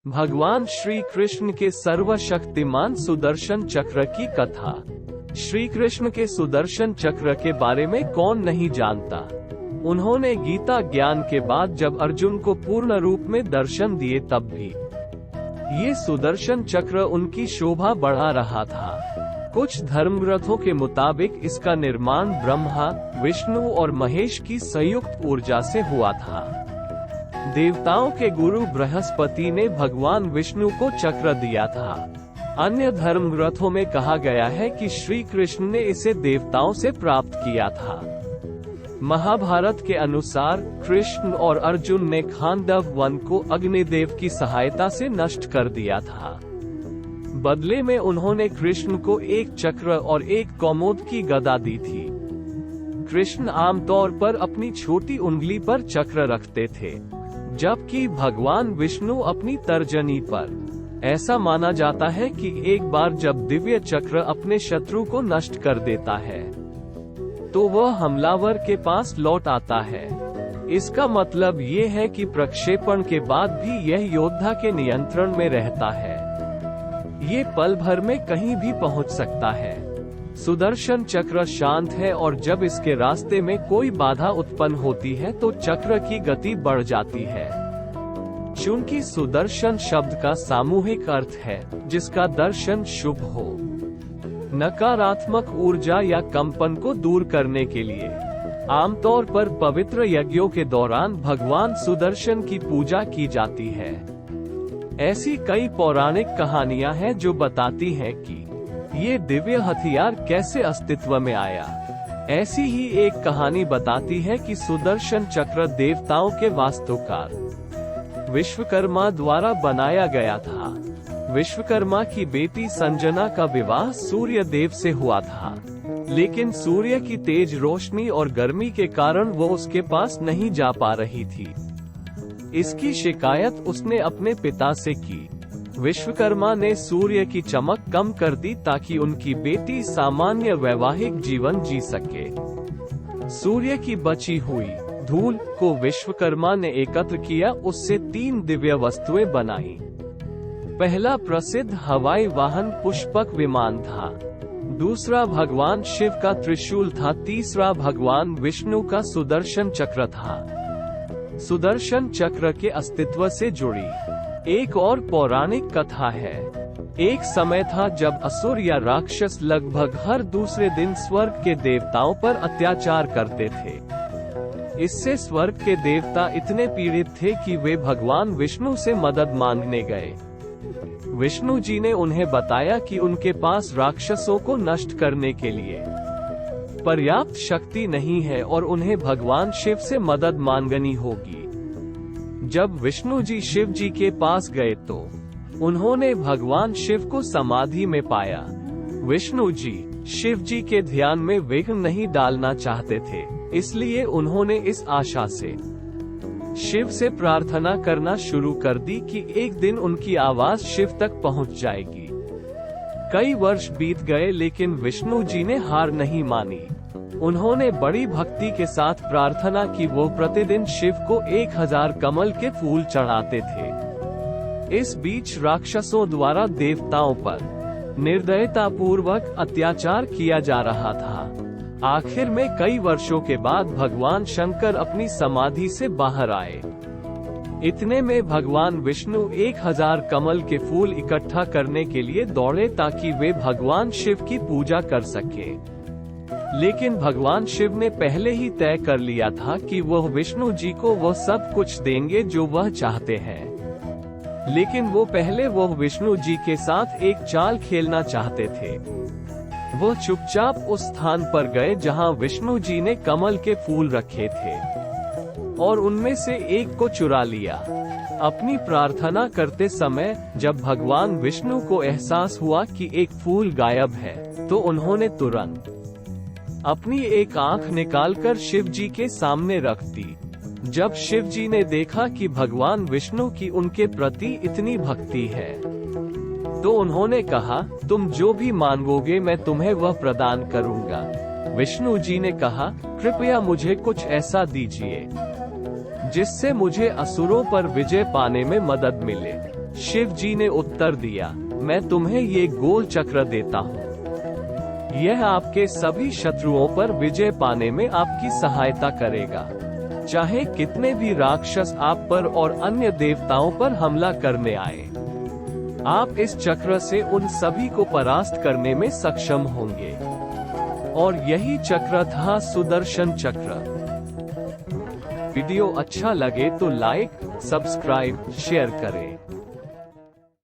भगवान श्री कृष्ण के सर्वशक्तिमान सुदर्शन चक्र की कथा। श्री कृष्ण के सुदर्शन चक्र के बारे में कौन नहीं जानता। उन्होंने गीता ज्ञान के बाद जब अर्जुन को पूर्ण रूप में दर्शन दिए तब भी ये सुदर्शन चक्र उनकी शोभा बढ़ा रहा था। कुछ धर्मग्रंथों के मुताबिक इसका निर्माण ब्रह्मा, विष्णु और महेश की संयुक्त ऊर्जा से हुआ था। देवताओं के गुरु बृहस्पति ने भगवान विष्णु को चक्र दिया था। अन्य धर्मग्रंथों में कहा गया है कि श्री कृष्ण ने इसे देवताओं से प्राप्त किया था। महाभारत के अनुसार कृष्ण और अर्जुन ने खांडव वन को अग्निदेव की सहायता से नष्ट कर दिया था। बदले में उन्होंने कृष्ण को एक चक्र और एक कौमोद की गदा दी थी। कृष्ण आमतौर पर अपनी छोटी उंगली पर चक्र रखते थे, जबकि भगवान विष्णु अपनी तर्जनी पर। ऐसा माना जाता है कि एक बार जब दिव्य चक्र अपने शत्रु को नष्ट कर देता है तो वह हमलावर के पास लौट आता है। इसका मतलब ये है कि प्रक्षेपण के बाद भी यह योद्धा के नियंत्रण में रहता है। ये पल भर में कहीं भी पहुंच सकता है। सुदर्शन चक्र शांत है और जब इसके रास्ते में कोई बाधा उत्पन्न होती है तो चक्र की गति बढ़ जाती है। चूंकि सुदर्शन शब्द का सामूहिक अर्थ है जिसका दर्शन शुभ हो, नकारात्मक ऊर्जा या कंपन को दूर करने के लिए आमतौर पर पवित्र यज्ञों के दौरान भगवान सुदर्शन की पूजा की जाती है। ऐसी कई पौराणिक कहानियां हैं जो बताती हैं कि ये दिव्य हथियार कैसे अस्तित्व में आया। ऐसी ही एक कहानी बताती है कि सुदर्शन चक्र देवताओं के वास्तुकार विश्वकर्मा द्वारा बनाया गया था। विश्वकर्मा की बेटी संजना का विवाह सूर्य देव से हुआ था, लेकिन सूर्य की तेज रोशनी और गर्मी के कारण वो उसके पास नहीं जा पा रही थी। इसकी शिकायत उसने अपने पिता से की। विश्वकर्मा ने सूर्य की चमक कम कर दी ताकि उनकी बेटी सामान्य वैवाहिक जीवन जी सके। सूर्य की बची हुई धूल को विश्वकर्मा ने एकत्र किया, उससे 3 दिव्य वस्तुएं बनाई। पहला प्रसिद्ध हवाई वाहन पुष्पक विमान था, दूसरा भगवान शिव का त्रिशूल था, तीसरा भगवान विष्णु का सुदर्शन चक्र था। सुदर्शन चक्र के अस्तित्व से जुड़ी एक और पौराणिक कथा है। एक समय था जब असुर या राक्षस लगभग हर दूसरे दिन स्वर्ग के देवताओं पर अत्याचार करते थे। इससे स्वर्ग के देवता इतने पीड़ित थे कि वे भगवान विष्णु से मदद मांगने गए। विष्णु जी ने उन्हें बताया कि उनके पास राक्षसों को नष्ट करने के लिए पर्याप्त शक्ति नहीं है और उन्हें भगवान शिव से मदद मांगनी होगी। जब विष्णु जी शिव जी के पास गए तो उन्होंने भगवान शिव को समाधि में पाया। विष्णु जी शिव जी के ध्यान में विघ्न नहीं डालना चाहते थे, इसलिए उन्होंने इस आशा से शिव से प्रार्थना करना शुरू कर दी कि एक दिन उनकी आवाज शिव तक पहुंच जाएगी। कई वर्ष बीत गए लेकिन विष्णु जी ने हार नहीं मानी। उन्होंने बड़ी भक्ति के साथ प्रार्थना की। वो प्रतिदिन शिव को 1000 कमल के फूल चढ़ाते थे। इस बीच राक्षसों द्वारा देवताओं पर निर्दयतापूर्वक अत्याचार किया जा रहा था। आखिर में कई वर्षों के बाद भगवान शंकर अपनी समाधि से बाहर आए। इतने में भगवान विष्णु 1000 कमल के फूल इकट्ठा करने के लिए दौड़े ताकि वे भगवान शिव की पूजा कर सकें। लेकिन भगवान शिव ने पहले ही तय कर लिया था कि वह विष्णु जी को वह सब कुछ देंगे जो वह चाहते हैं। लेकिन वो विष्णु जी के साथ एक चाल खेलना चाहते थे। वह चुपचाप उस स्थान पर गए जहां विष्णु जी ने कमल के फूल रखे थे और उनमें से एक को चुरा लिया। अपनी प्रार्थना करते समय जब भगवान विष्णु को एहसास हुआ कि एक फूल गायब है तो उन्होंने तुरंत अपनी एक आंख निकालकर शिव जी के सामने रख दी। जब शिव जी ने देखा कि भगवान विष्णु की उनके प्रति इतनी भक्ति है तो उन्होंने कहा, तुम जो भी मांगोगे मैं तुम्हें वह प्रदान करूंगा। विष्णु जी ने कहा, कृपया मुझे कुछ ऐसा दीजिए जिससे मुझे असुरों पर विजय पाने में मदद मिले। शिव जी ने उत्तर दिया, मैं तुम्हें ये गोल चक्र देता हूँ। यह आपके सभी शत्रुओं पर विजय पाने में आपकी सहायता करेगा। चाहे कितने भी राक्षस आप पर और अन्य देवताओं पर हमला करने आए, आप इस चक्र से उन सभी को परास्त करने में सक्षम होंगे। और यही चक्र था सुदर्शन चक्र। वीडियो अच्छा लगे तो लाइक, सब्सक्राइब, शेयर करें।